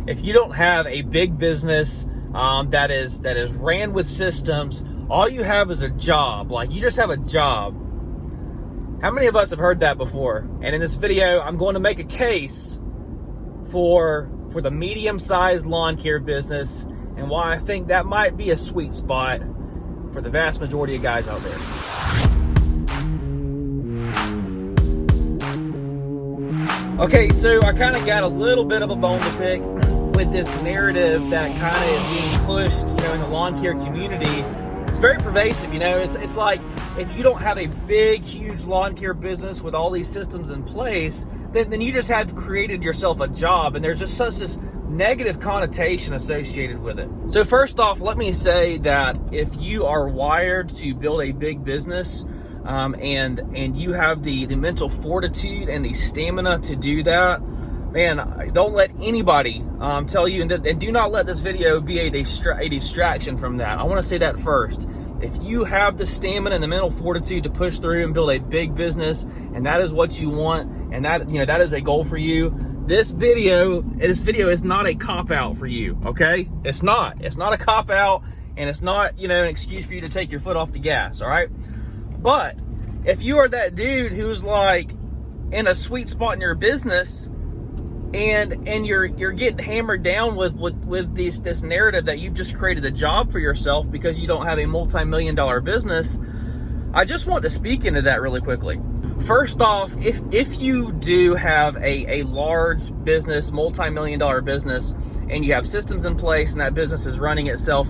if you don't have a big business that is ran with systems, all you have is a job. Like, you just have a job. How many of us have heard that before? And in this video, I'm going to make a case for the medium-sized lawn care business and why I think that might be a sweet spot for the vast majority of guys out there. Okay, so I kind of got a little bit of a bone to pick with this narrative that kind of is being pushed, in the lawn care community. It's very pervasive, It's like, if you don't have a big, huge lawn care business with all these systems in place, then you just have created yourself a job, and there's just such this negative connotation associated with it. So first off, let me say that if you are wired to build a big business, and you have the mental fortitude and the stamina to do that, man, don't let anybody tell you, and do not let this video be a distraction from that. I want to say that first. If you have the stamina and the mental fortitude to push through and build a big business, and that is what you want, and that is a goal for you, this video is not a cop-out for you, okay? It's not a cop-out, and it's not, an excuse for you to take your foot off the gas, all right? But if you are that dude who's like in a sweet spot in your business, and you're getting hammered down with this narrative that you've just created a job for yourself because you don't have a multi-million-dollar business, I just want to speak into that really quickly. First off, if you do have a large business, multi-million-dollar business, and you have systems in place and that business is running itself,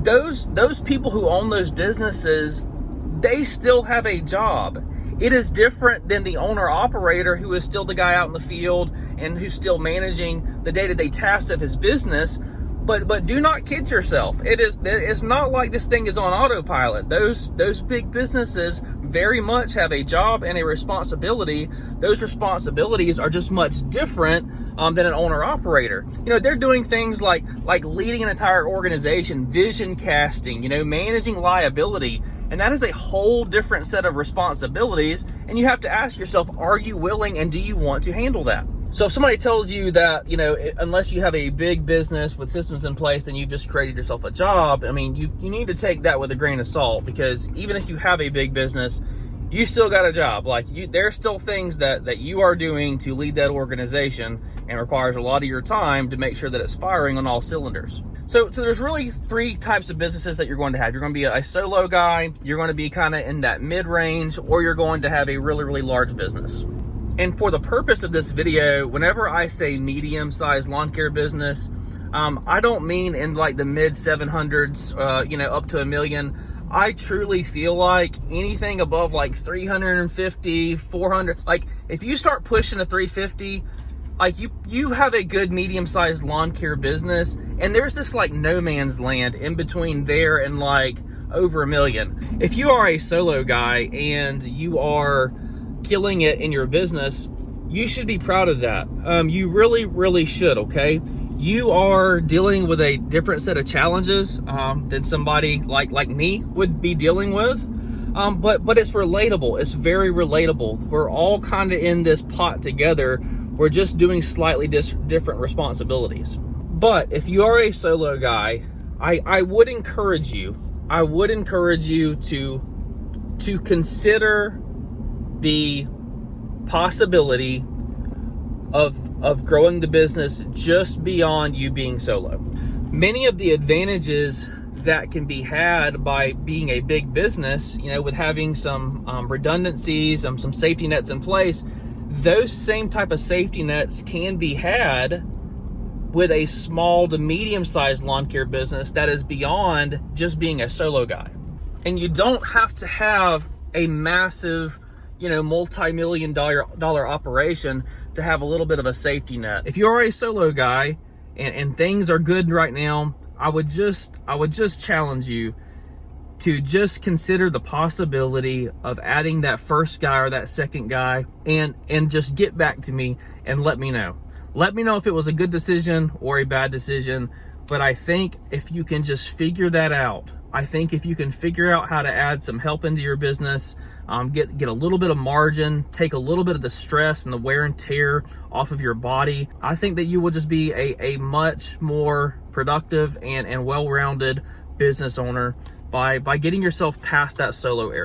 those people who own those businesses, they still have a job. It is different than the owner-operator who is still the guy out in the field and who's still managing the day-to-day tasks of his business. But do not kid yourself. It's not like this thing is on autopilot. Those big businesses very much have a job and a responsibility. Those responsibilities are just much different than an owner-operator. They're doing things like leading an entire organization, vision casting, managing liability. And that is a whole different set of responsibilities. And you have to ask yourself, are you willing and do you want to handle that? So if somebody tells you that, unless you have a big business with systems in place, then you've just created yourself a job, I mean, you need to take that with a grain of salt, because even if you have a big business, you still got a job. There's still things that you are doing to lead that organization, and requires a lot of your time to make sure that it's firing on all cylinders. So there's really three types of businesses that you're going to have. You're going to be a solo guy, you're going to be kind of in that mid-range, or you're going to have a really, really large business. And for the purpose of this video, whenever I say medium-sized lawn care business, I don't mean in like the mid 700s, up to $1 million. I truly feel like anything above like 350, 400, like if you start pushing to 350, like you have a good medium-sized lawn care business, and there's this like no man's land in between there and like over $1 million. If you are a solo guy and you are killing it in your business, you should be proud of that. You really, really should, okay? You are dealing with a different set of challenges than somebody like me would be dealing with. But it's relatable. It's very relatable. We're all kind of in this pot together. We're just doing slightly different responsibilities. But if you are a solo guy, I would encourage you to consider the possibility of growing the business just beyond you being solo. Many of the advantages that can be had by being a big business, with having some redundancies, some safety nets in place, those same type of safety nets can be had with a small to medium-sized lawn care business that is beyond just being a solo guy. And you don't have to have a massive, multi-million dollar operation to have a little bit of a safety net. If you're a solo guy and things are good right now, I would just challenge you to just consider the possibility of adding that first guy or that second guy, and just get back to me and let me know. Let me know if it was a good decision or a bad decision. But I think if you can just figure that out, I think if you can figure out how to add some help into your business, get a little bit of margin, take a little bit of the stress and the wear and tear off of your body, I think that you will just be a much more productive and well-rounded business owner by getting yourself past that solo area.